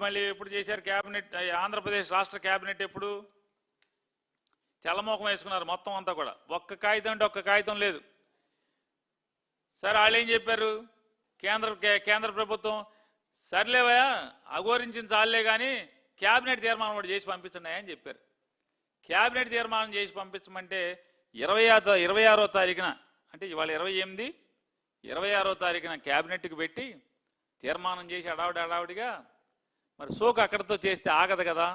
మళ్ళీ ఎప్పుడు చేశారు క్యాబినెట్? ఆంధ్రప్రదేశ్ రాష్ట్ర క్యాబినెట్ ఎప్పుడు? తెల్లమోకం వేసుకున్నారు మొత్తం అంతా కూడా. ఒక్క కాగితం అంటే ఒక్క కాగితం లేదు. సరే వాళ్ళు ఏం చెప్పారు? కేంద్ర ప్రభుత్వం సర్లేవా అఘోరించిన చాలే కానీ క్యాబినెట్ తీర్మానం కూడా చేసి పంపించండి అని చెప్పారు. క్యాబినెట్ తీర్మానం చేసి పంపించమంటే 26వ తారీఖున, అంటే ఇవాళ 28, 26వ తారీఖున క్యాబినెట్కి పెట్టి తీర్మానం చేసి అడావుడిగా మరి సోకు అక్కడితో చేస్తే ఆగదు కదా.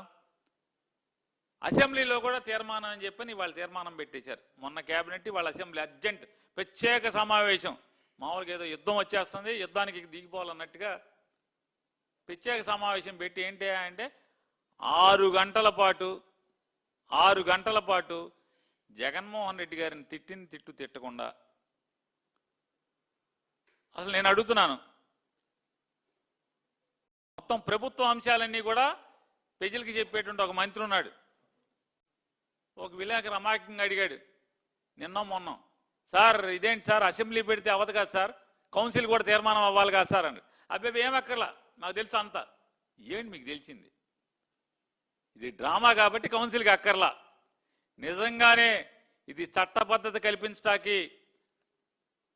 అసెంబ్లీలో కూడా తీర్మానం అని చెప్పని వాళ్ళు తీర్మానం పెట్టేశారు. మొన్న క్యాబినెట్ వాళ్ళ అసెంబ్లీ అర్జెంట్ ప్రత్యేక సమావేశం. మామూలుగా ఏదో యుద్ధం వచ్చేస్తుంది, యుద్ధానికి దిగిపోవాలన్నట్టుగా ప్రత్యేక సమావేశం పెట్టి ఏంటి అంటే 6 గంటల పాటు జగన్మోహన్ రెడ్డి గారిని తిట్టకుండా అసలు నేను అడుగుతున్నాను, మొత్తం ప్రభుత్వ అంశాలన్నీ కూడా ప్రజలకి చెప్పేటువంటి ఒక మంత్రి ఉన్నాడు. ఒక విలేకరు అమాయకంగా అడిగాడు నిన్న మొన్న, సార్ ఇదేంటి సార్ అసెంబ్లీ పెడితే అవ్వదు కదా సార్, కౌన్సిల్ కూడా తీర్మానం అవ్వాలి కదా సార్ అని. అబ్బాయి ఏం అక్కర్లా, నాకు తెలుసు అంతా. ఏంటి మీకు తెలిసింది? ఇది డ్రామా కాబట్టి కౌన్సిల్కి అక్కర్లా. నిజంగానే ఇది చట్ట పద్ధతి కల్పించడానికి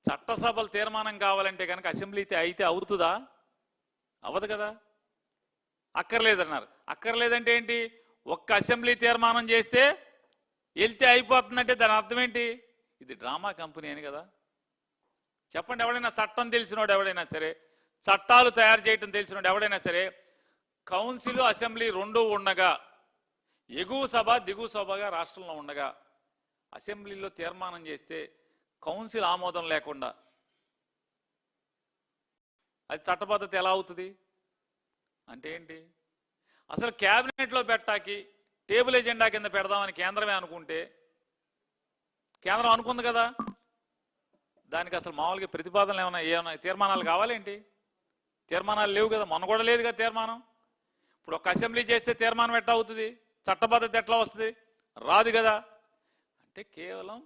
చట్టసభలు తీర్మానం కావాలంటే కనుక అసెంబ్లీ అయితే అవుతుందా? అవ్వదు కదా. అక్కర్లేదన్నారు. అక్కర్లేదంటే ఏంటి? ఒక్క అసెంబ్లీ తీర్మానం చేస్తే వెళ్తే అయిపోతుందంటే దాని అర్థం ఏంటి? ఇది డ్రామా కంపెనీ అని కదా. చెప్పండి, ఎవడైనా చట్టం తెలిసినోడు ఎవడైనా సరే, చట్టాలు తయారు చేయటం తెలిసినోడు ఎవడైనా సరే, కౌన్సిల్ అసెంబ్లీ రెండూ ఉండగా, ఎగువ సభ దిగువ సభగా రాష్ట్రంలో ఉండగా అసెంబ్లీలో తీర్మానం చేస్తే కౌన్సిల్ ఆమోదం లేకుండా అది చట్టబద్ధత ఎలా అవుతుంది? అంటే ఏంటి? అసలు క్యాబినెట్లో పెట్టాకి టేబుల్ ఎజెండా కింద పెడదామని కేంద్రమే అనుకుంటే, కేంద్రం అనుకుంది కదా, దానికి అసలు మామూలుగా ప్రతిపాదనలు ఏమైనా తీర్మానాలు కావాలేంటి? తీర్మానాలు లేవు కదా, మొన్న కూడా లేదు కదా తీర్మానం. ఇప్పుడు ఒక అసెంబ్లీ చేస్తే తీర్మానం ఎట్లా అవుతుంది? చట్టబద్ధత ఎట్లా వస్తుంది? రాదు కదా. అంటే కేవలం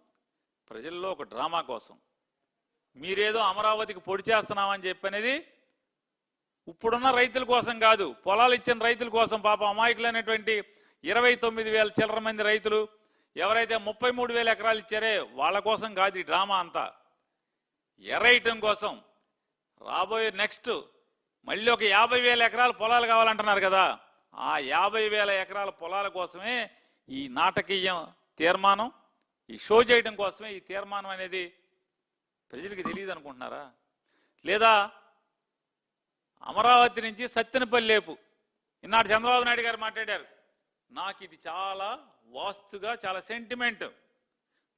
ప్రజల్లో ఒక డ్రామా కోసం మీరేదో అమరావతికి పొడి చేస్తున్నామని చెప్పనేది ఇప్పుడున్న రైతుల కోసం కాదు, పొలాలు ఇచ్చిన రైతుల కోసం. పాపం అమాయకులైనటువంటి 29,000 చిల్లర మంది రైతులు ఎవరైతే 33,000 ఎకరాలు ఇచ్చారే వాళ్ళ కోసం కాదు ఈ డ్రామా అంతా. ఎర్రైటం కోసం రాబోయే నెక్స్ట్ మళ్ళీ ఒక 50,000 ఎకరాల పొలాలు కావాలంటున్నారు కదా, ఆ 50,000 ఎకరాల పొలాల కోసమే ఈ నాటకీయం తీర్మానం, ఈ షో చేయడం కోసమే ఈ తీర్మానం అనేది ప్రజలకు తెలియదు అనుకుంటున్నారా? లేదా అమరావతి నుంచి సత్తెనపల్లేపు ఈనాడు చంద్రబాబు నాయుడు గారు మాట్లాడారు, నాకు ఇది చాలా వాస్తుగా చాలా సెంటిమెంట్,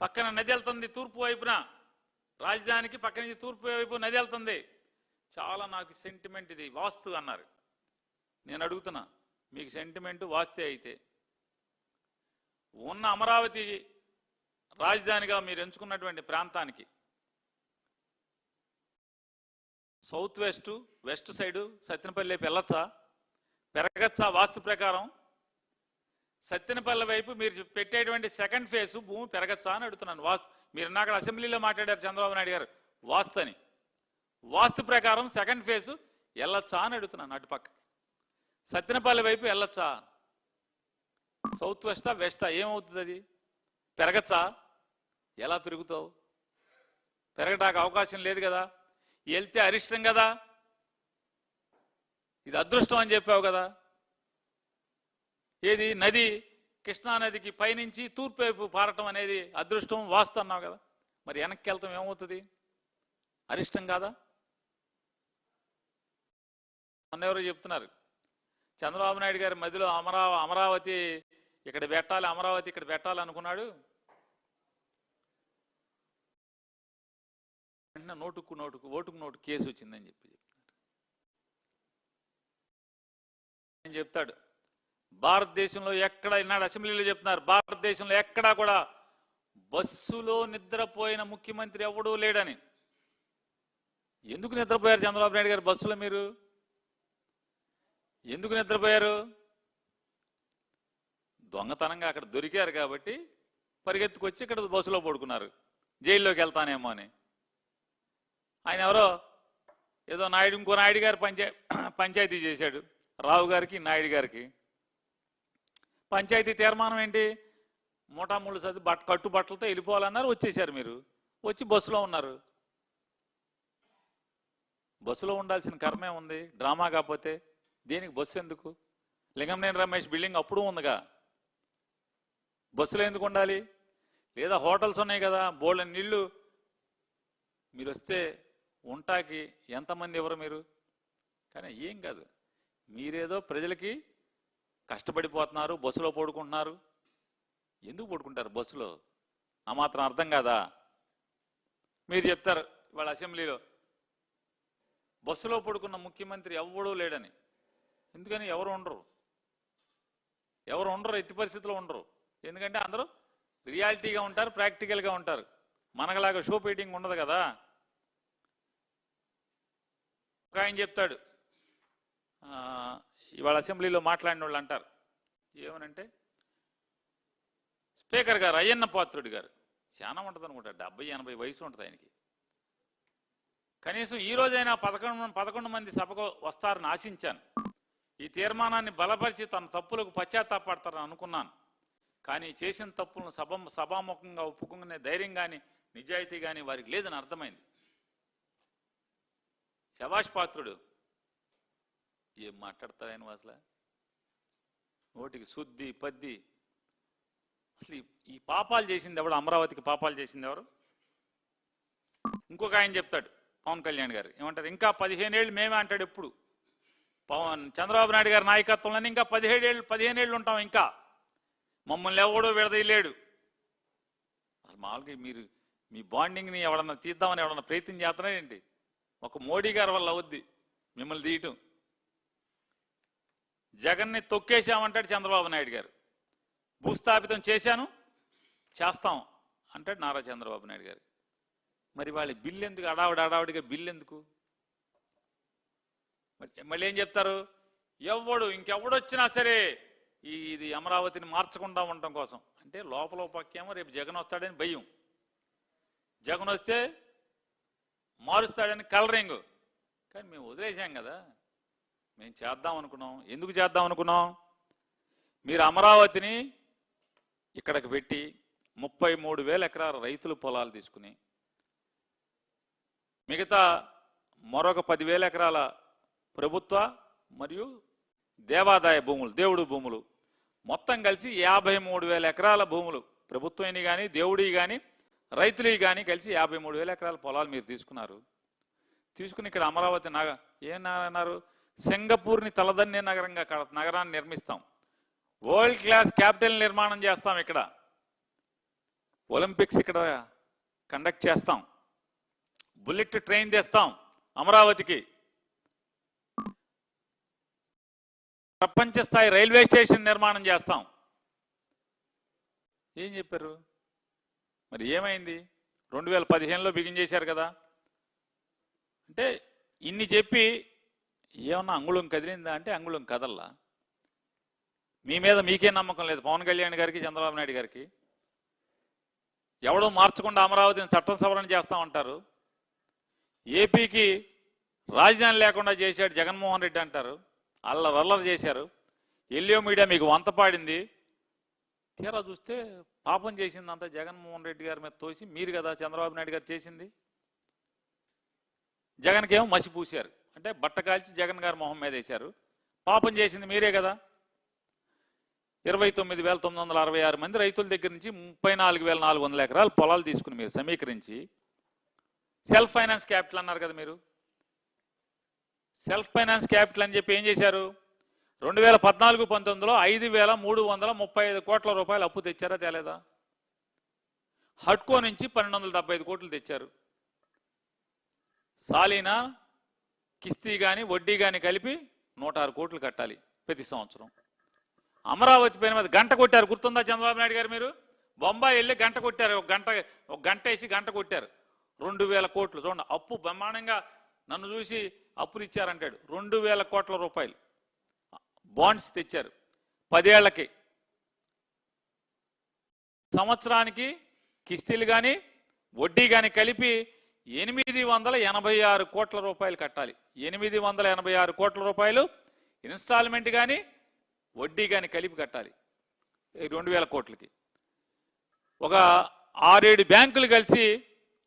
పక్కన నది వెళ్తుంది తూర్పు వైపున, రాజధానికి పక్క నుంచి తూర్పు వైపు నది వెళ్తుంది, చాలా నాకు సెంటిమెంట్, ఇది వాస్తు అన్నారు. నేను అడుగుతున్నా, మీకు సెంటిమెంట్ వాస్తే అయితే ఉన్న అమరావతి రాజధానిగా మీరు ఎంచుకున్నటువంటి ప్రాంతానికి సౌత్ వెస్ట్ సైడు సత్తెనపల్లి వెళ్ళొచ్చా? పెరగచ్చా? వాస్తు ప్రకారం సత్తెనపల్లి వైపు మీరు పెట్టేటువంటి సెకండ్ ఫేజ్ భూమి పెరగచ్చా అని అడుగుతున్నాను. వాస్తు మీరు నాకు అసెంబ్లీలో మాట్లాడారు చంద్రబాబు నాయుడు గారు వాస్తు అని. వాస్తు ప్రకారం సెకండ్ ఫేజ్ వెళ్ళొచ్చా అని అడుగుతున్నాను. అటుపక్క సత్తెనపల్లి వైపు వెళ్ళొచ్చా? సౌత్ వెస్టా ఏమవుతుంది? అది పెరగచ్చా? ఎలా పెరుగుతావు? పెరగడానికి అవకాశం లేదు కదా. వెళ్తే అరిష్టం కదా, ఇది అదృష్టం అని చెప్పావు కదా. ఏది నది కృష్ణా నదికి పైనుంచి తూర్పు వైపు పారటం అనేది అదృష్టం వాస్తు అన్నావు కదా, మరి వెనక్కి వెళ్తాం ఏమవుతుంది? అరిష్టం కాదా? మొన్నెవరో చెప్తున్నారు చంద్రబాబు నాయుడు గారి మధ్యలో అమరావతి ఇక్కడ పెట్టాలి, అమరావతి ఇక్కడ పెట్టాలి అనుకున్నాడు, ఓటుకు నోటు కేసు వచ్చిందని చెప్తాడు. భారతదేశంలో ఎక్కడ ఈనాడు అసెంబ్లీలో చెప్తున్నారు, భారతదేశంలో ఎక్కడా కూడా బస్సులో నిద్రపోయిన ముఖ్యమంత్రి ఎవడూ లేడని. ఎందుకు నిద్రపోయారు చంద్రబాబు నాయుడు గారు బస్సులో? మీరు ఎందుకు నిద్రపోయారు? దొంగతనంగా అక్కడ దొరికారు కాబట్టి పరిగెత్తుకొచ్చి ఇక్కడ బస్సులో పడుకున్నారు, జైల్లోకి వెళ్తానేమో అని. ఆయన ఎవరో ఏదో నాయుడు ఇంకో నాయుడు గారు పంచాయతీ చేశాడు, రావు గారికి నాయుడు గారికి. పంచాయతీ తీర్మానం ఏంటి? మూటాముళ్ళు చదివి కట్టుబట్టలతో వెళ్ళిపోవాలన్నారు, వచ్చేసారు. మీరు వచ్చి బస్సులో ఉన్నారు. బస్సులో ఉండాల్సిన కర్మే ఉంది, డ్రామా కాకపోతే దేనికి బస్సు ఎందుకు? లింగంనేని రమేష్ బిల్డింగ్ అప్పుడు ఉందిగా, బస్సులో ఎందుకు ఉండాలి? లేదా హోటల్స్ ఉన్నాయి కదా, బోళ్ళ నీళ్ళు. మీరు వస్తే ఉంటాకి ఎంతమంది ఎవరు మీరు? కానీ ఏం కాదు, మీరేదో ప్రజలకి కష్టపడిపోతున్నారు, బస్సులో పడుకుంటున్నారు. ఎందుకు పడుకుంటారు బస్సులో? ఆ మాత్రం అర్థం కాదా? మీరు చెప్తారు వాళ్ళ అసెంబ్లీలో బస్సులో పడుకున్న ముఖ్యమంత్రి ఎవడూ లేడని. ఎందుకని? ఎవరు ఉండరు, ఎట్టి పరిస్థితుల్లో ఉండరు. ఎందుకంటే అందరూ రియాలిటీగా ఉంటారు, ప్రాక్టికల్గా ఉంటారు. మనగలాగా షో పెయింటింగ్ ఉండదు కదా. ఒక ఆయన చెప్తాడు, ఇవాళ అసెంబ్లీలో మాట్లాడిన వాళ్ళు అంటారు ఏమనంటే, స్పీకర్ గారు అయ్యన్న పాత్రుడి గారు, చాలా ఉంటుంది అనుకుంటా, 70-80 వయసు ఉంటుంది ఆయనకి. కనీసం ఈ రోజైనా 11 మంది సభకు వస్తారని ఆశించాను. ఈ తీర్మానాన్ని బలపరిచి తన తప్పులకు పశ్చాత్తాపడతారని అనుకున్నాను. కానీ చేసిన తప్పులను సభాముఖంగా ఒప్పుకునే ధైర్యం కానీ నిజాయితీ కానీ వారికి లేదని అర్థమైంది. శభాష్ పాత్రుడు. ఏం మాట్లాడతాయని అసలు నోటికి శుద్ధి పద్ది. అసలు ఈ పాపాలు చేసింది ఎవడు? అమరావతికి పాపాలు చేసింది ఎవరు? ఇంకొక ఆయన చెప్తాడు, పవన్ కళ్యాణ్ గారు ఏమంటారు, ఇంకా 15 ఏళ్ళు మేమే అంటాడు. ఎప్పుడు చంద్రబాబు నాయుడు గారి నాయకత్వంలోనే ఇంకా 15 ఏళ్ళు ఉంటాం, ఇంకా మమ్మల్ని ఎవడో విడదీయలేడు. అసలు మామూలుగా మీరు మీ బాండింగ్ని ఎవడన్నా తీద్దామని ఎవడన్నా ప్రయత్నం చేస్తున్నారేంటి? ఒక మోడీ గారి వల్ల అవుద్ది మిమ్మల్ని తీయటం. జగన్ని తొక్కేశామంటాడు చంద్రబాబు నాయుడు గారు. భూస్థాపితం చేస్తాం అంటాడు నారా చంద్రబాబు నాయుడు గారు. మరి వాళ్ళ బిల్లు ఎందుకు? అడావుడిగా బిల్లు ఎందుకు? మళ్ళీ ఏం చెప్తారు, ఇంకెవడొచ్చినా సరే ఇది అమరావతిని మార్చకుండా ఉండటం కోసం. అంటే లోపల పక్కేమో రేపు జగన్ వస్తాడని భయం, జగన్ వస్తే మారుస్తాడని కలరింగ్. కానీ మేము వదిలేసాం కదా, మేము చేద్దాం అనుకున్నాం. ఎందుకు చేద్దాం అనుకున్నాం? మీరు అమరావతిని ఇక్కడికి పెట్టి 33,000 ఎకరాల రైతుల పొలాలు తీసుకుని మిగతా మరొక 10,000 ఎకరాల ప్రభుత్వ మరియు దేవాదాయ భూములు, దేవుడు భూములు మొత్తం కలిసి 53,000 ఎకరాల భూములు, ప్రభుత్వం కానీ దేవుడి కానీ రైతులు కానీ కలిసి 53,000 ఎకరాల పొలాలు మీరు తీసుకున్నారు. తీసుకుని ఇక్కడ అమరావతి ఏమన్నారు, సింగపూర్ని తలదన్నే నగరాన్ని నిర్మిస్తాం, వరల్డ్ క్లాస్ క్యాపిటల్ నిర్మాణం చేస్తాం, ఇక్కడ ఒలింపిక్స్ ఇక్కడ కండక్ట్ చేస్తాం, బుల్లెట్ ట్రైన్ తెస్తాం అమరావతికి, ప్రపంచ స్థాయి రైల్వే స్టేషన్ నిర్మాణం చేస్తాం. ఏం చెప్పారు? మరి ఏమైంది? 2015లో బిగిన్ చేశారు కదా. అంటే ఇన్ని చెప్పి ఏమన్నా అంగుళం కదిలిందా అంటే అంగుళం కదల్లా. మీ మీద మీకే నమ్మకం లేదు, పవన్ కళ్యాణ్ గారికి చంద్రబాబు నాయుడు గారికి. ఎవడో మార్చకుండా అమరావతిని చట్టం సవరణ చేస్తామంటారు. ఏపీకి రాజధాని లేకుండా చేశాడు జగన్మోహన్ రెడ్డి అంటారు. అల్లరి చేశారు. ఎల్లియో మీడియా మీకు వంత పాడింది. తీరా చూస్తే పాపం చేసిందంతా జగన్మోహన్ రెడ్డి గారి మీద తోసి మీరు కదా చంద్రబాబు నాయుడు గారు చేసింది. జగన్కేమో మసి పూశారు, అంటే బట్ట కాల్చి జగన్ గారి మొహం మీద వేశారు. పాపం చేసింది మీరే కదా. 29,966 మంది రైతుల దగ్గర నుంచి 34,400 ఎకరాలు పొలాలు తీసుకుని మీరు సమీకరించి సెల్ఫ్ ఫైనాన్స్ క్యాపిటల్ అన్నారు కదా. మీరు సెల్ఫ్ ఫైనాన్స్ క్యాపిటల్ అని చెప్పి ఏం చేశారు? 2014-19లో 5,335 కోట్ల రూపాయలు అప్పు తెచ్చారా తేలేదా? హడ్కో నుంచి 1,275 కోట్లు తెచ్చారు. సాలీనా కిస్తీ కానీ వడ్డీ కానీ కలిపి 106 కోట్లు కట్టాలి ప్రతి సంవత్సరం. అమరావతి పైన మీద గంట కొట్టారు, గుర్తుందా చంద్రబాబు నాయుడు గారు? మీరు బొంబాయి వెళ్ళి గంట కొట్టారు, ఒక గంట వేసి గంట కొట్టారు. 2,000 కోట్లు చూడండి అప్పు. బ్రహ్మాండంగా నన్ను చూసి అప్పులు ఇచ్చారంటాడు. 2,000 కోట్ల రూపాయలు బాండ్స్ తెచ్చారు 10 ఏళ్లకి. సంవత్సరానికి కిస్తీలు కానీ వడ్డీ కానీ కలిపి 886 కోట్ల రూపాయలు కట్టాలి. 886 కోట్ల రూపాయలు ఇన్స్టాల్మెంట్ కానీ వడ్డీ కానీ కలిపి కట్టాలి 2,000 కోట్లకి. ఒక 6-7 బ్యాంకులు కలిసి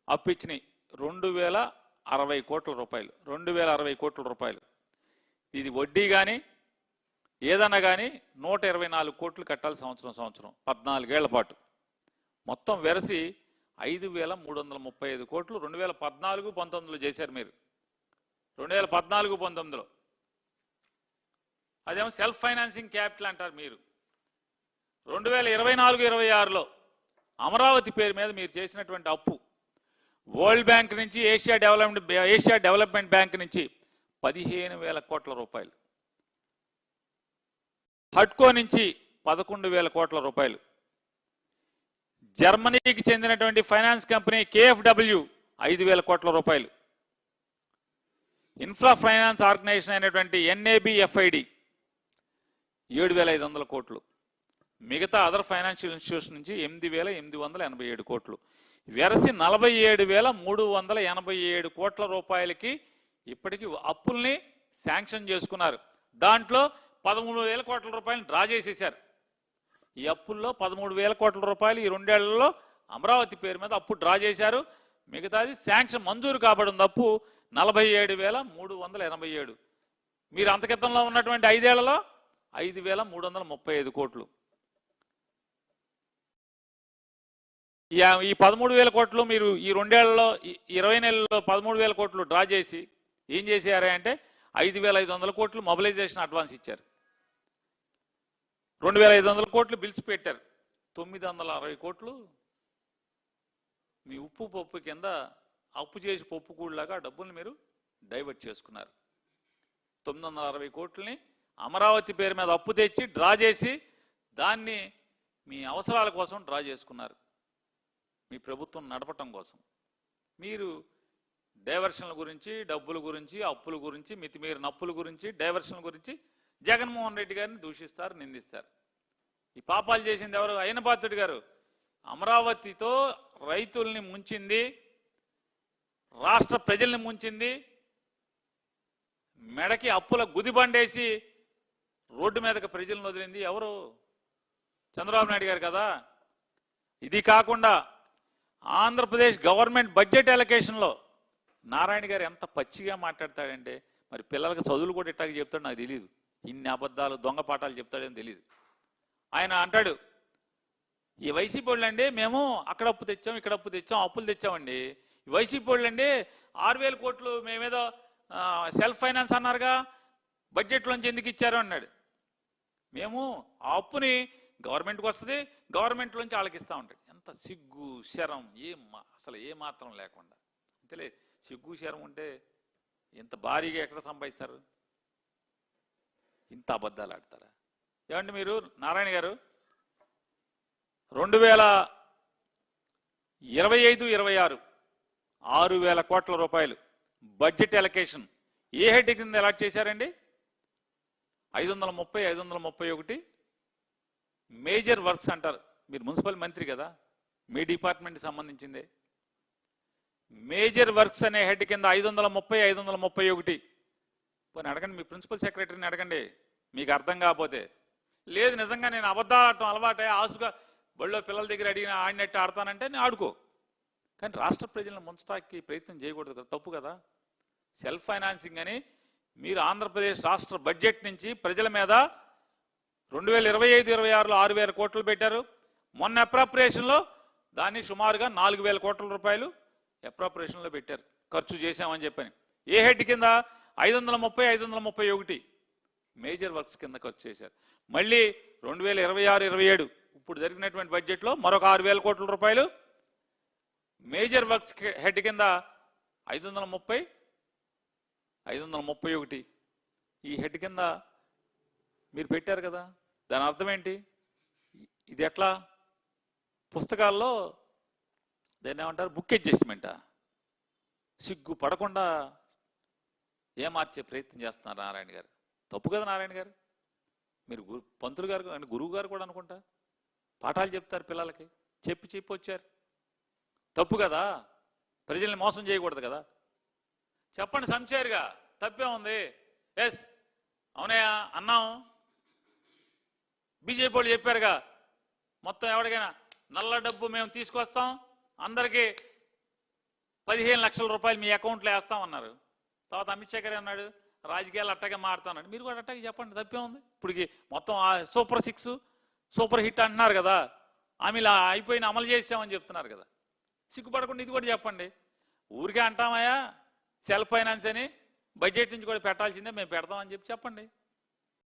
అప్పు ఇచ్చినాయి 2,060 కోట్ల రూపాయలు. 2,060 కోట్ల రూపాయలు. ఇది వడ్డీ కానీ ఏదన్నా కానీ 124 కోట్లు కట్టాలి సంవత్సరం 14 ఏళ్ల పాటు. మొత్తం వెరసి 5,335 కోట్లు 2014-19లో చేశారు మీరు. 2014-19లో అదేమో సెల్ఫ్ ఫైనాన్సింగ్ క్యాపిటల్ అంటారు మీరు. 2024-26లో అమరావతి పేరు మీద మీరు చేసినటువంటి అప్పు వరల్డ్ బ్యాంక్ నుంచి ఏషియా డెవలప్మెంట్ బ్యాంక్ నుంచి 15,000 కోట్ల రూపాయలు, హడ్కో నుంచి 11,000 కోట్ల రూపాయలు, జర్మనీకి చెందినటువంటి ఫైనాన్స్ కంపెనీ KfW 5,000 కోట్ల రూపాయలు, ఇన్ఫ్రా ఫైనాన్స్ ఆర్గనైజేషన్ అయినటువంటి NABFID 7,500 కోట్లు, మిగతా అదర్ ఫైనాన్షియల్ ఇన్స్టిట్యూషన్ నుంచి 8,887 కోట్లు, వెరసి 47,387 కోట్ల రూపాయలకి ఇప్పటికీ అప్పుల్ని శాంక్షన్ చేసుకున్నారు. దాంట్లో 13,000 కోట్ల రూపాయలు డ్రా చేసేశారు. ఈ అప్పుల్లో 13,000 కోట్ల రూపాయలు ఈ 2 ఏళ్లలో అమరావతి పేరు మీద అప్పు డ్రా చేశారు. మిగతాది శాంక్షన్ మంజూరు కాబడిన అప్పు 47,387. మీరు అంతకితంలో ఉన్నటువంటి 5 ఏళ్లలో 5,335 కోట్లు. ఈ 13,000 కోట్లు మీరు ఈ 2 ఏళ్లలో 20 నెలల్లో 13,000 కోట్లు డ్రా చేసి ఏం చేశారా అంటే 5,500 కోట్లు మొబిలైజేషన్ అడ్వాన్స్ ఇచ్చారు. 2,500 కోట్లు బిల్స్ పెట్టారు. 960 కోట్లు మీ ఉప్పు పప్పు కింద అప్పు చేసి పప్పు కూడలాగా డబ్బుల్ని మీరు డైవర్ట్ చేసుకున్నారు. 960 కోట్లని అమరావతి పేరు మీద అప్పు తెచ్చి డ్రా చేసి దాన్ని మీ అవసరాల కోసం డ్రా చేసుకున్నారు. మీ ప్రభుత్వం నడపటం కోసం మీరు డైవర్షన్ల గురించి, డబ్బుల గురించి, అప్పుల గురించి, మితిమీరిన అప్పుల గురించి, డైవర్షన్ల గురించి జగన్మోహన్ రెడ్డి గారిని దూషిస్తారు, నిందిస్తారు. ఈ పాపాలు చేసింది ఎవరు? అయ్యనపాత్రుడు గారు. అమరావతితో రైతుల్ని ముంచింది, రాష్ట్ర ప్రజల్ని ముంచింది, మెడకి అప్పుల గుదిబండేసి రోడ్డు మీదకి ప్రజలను వదిలింది ఎవరు? చంద్రబాబు నాయుడు గారు కదా. ఇది కాకుండా ఆంధ్రప్రదేశ్ గవర్నమెంట్ బడ్జెట్ అలొకేషన్లో నారాయణ గారు ఎంత పచ్చిగా మాట్లాడతాడంటే, మరి పిల్లలకి చదువులు కూడా ఇట్టాగా చెప్తాడు నాకు తెలియదు. ఇన్ని అబద్ధాలు దొంగ పాఠాలు చెప్తాడని తెలియదు. ఆయన అంటాడు, ఈ వైసీపీ వాళ్ళు అండి మేము అక్కడ అప్పు తెచ్చాం, ఇక్కడ అప్పు తెచ్చాం, అప్పులు తెచ్చామండి. ఈ వైసీపీ వాళ్ళు అండి 6,000 కోట్లు మేమేదో సెల్ఫ్ ఫైనాన్స్ అన్నారుగా, బడ్జెట్లోంచి ఎందుకు ఇచ్చారు అన్నాడు. మేము ఆ అప్పుని గవర్నమెంట్కి వస్తుంది, గవర్నమెంట్లోంచి వాళ్ళకి ఇస్తూ ఉంటాడు. ఎంత సిగ్గు శరం, అసలు ఏ మాత్రం లేకుండా. అంతేలే, సిగ్గు శరం ఉంటే ఇంత భారీగా ఎక్కడ సంపాదిస్తారు? ఇంత అబద్ధాలు ఆడతారా? ఏమంటే మీరు నారాయణ గారు 2025-26 6,000 కోట్ల రూపాయలు బడ్జెట్ అలొకేషన్ ఏ హెడ్ కింద అలాట్ చేశారండి? 530, 531 మేజర్ వర్క్స్ అంటారు. మీరు మున్సిపల్ మంత్రి కదా, మీ డిపార్ట్మెంట్కి సంబంధించిందే. మేజర్ వర్క్స్ అనే హెడ్ కింద 530, 531. పోనీ అడగండి, మీ ప్రిన్సిపల్ సెక్రటరీని అడగండి, మీకు అర్థం కాకపోతే. లేదు నిజంగా నేను అబద్ధాలు ఆడటం అలవాటే, ఆసుగా బళ్ళో పిల్లల దగ్గర అడిగిన ఆడినట్టు ఆడతానంటే నేను ఆడుకో. కానీ రాష్ట్ర ప్రజలను ముంచడానికి ప్రయత్నం చేయకూడదు కదా, తప్పు కదా. సెల్ఫ్ ఫైనాన్సింగ్ అని మీరు ఆంధ్రప్రదేశ్ రాష్ట్ర బడ్జెట్ నుంచి ప్రజల మీద 2025-26లో 6,000 కోట్లు పెట్టారు. మొన్న అప్రాప్రియేషన్లో దాన్ని సుమారుగా 4,000 కోట్ల రూపాయలు అప్రాప్రియేషన్లో పెట్టారు, ఖర్చు చేశామని చెప్పని. ఏ హెడ్ కింద? 530, 531 మేజర్ వర్క్స్ కింద ఖర్చు చేశారు. మళ్ళీ 2026-27 ఇప్పుడు జరిగినటువంటి బడ్జెట్లో మరొక 6,000 కోట్ల రూపాయలు మేజర్ వర్క్స్ హెడ్ కింద 530, 531 ఈ హెడ్ కింద మీరు పెట్టారు కదా. దాని అర్థం ఏంటి? ఇది ఎట్లా? పుస్తకాల్లో దాన్ని ఏమంటారు? బుక్ అడ్జస్ట్మెంటా? సిగ్గు పడకుండా ఏమార్చే ప్రయత్నం చేస్తున్నారు నారాయణ గారు. తప్పు కదా నారాయణ గారు. మీరు పంతులు గారు అంటే గురువు గారు కూడా అనుకుంటా పాఠాలు చెప్తారు పిల్లలకి, చెప్పి వచ్చారు. తప్పు కదా, ప్రజల్ని మోసం చేయకూడదు కదా. చెప్పండి సంచారుగా, తప్పే ఉంది. ఎస్ అవునయ్యా అన్నాం. బీజేపీ వాళ్ళు చెప్పారుగా, మొత్తం ఎవరికైనా నల్ల డబ్బు మేము తీసుకొస్తాం, అందరికీ 15 లక్షల రూపాయలు మీ అకౌంట్లో వేస్తామన్నారు. తర్వాత అమిత్ షా గారు అన్నాడు రాజకీయాలు అట్టగే మారుతామన్నాడు. మీరు కూడా అట్టగే చెప్పండి, తప్పే ఉంది. ఇప్పటికి మొత్తం సూపర్ 6 సూపర్ హిట్ అంటున్నారు కదా, ఆమె అయిపోయిన అమలు చేసామని చెప్తున్నారు కదా. సిగ్గుపడకుండా ఇది కూడా చెప్పండి. ఊరికే అంటామయ్యా సెల్ఫ్ ఫైనాన్స్ అని, బడ్జెట్ నుంచి కూడా పెట్టాల్సిందే, మేము పెడతామని చెప్పండి.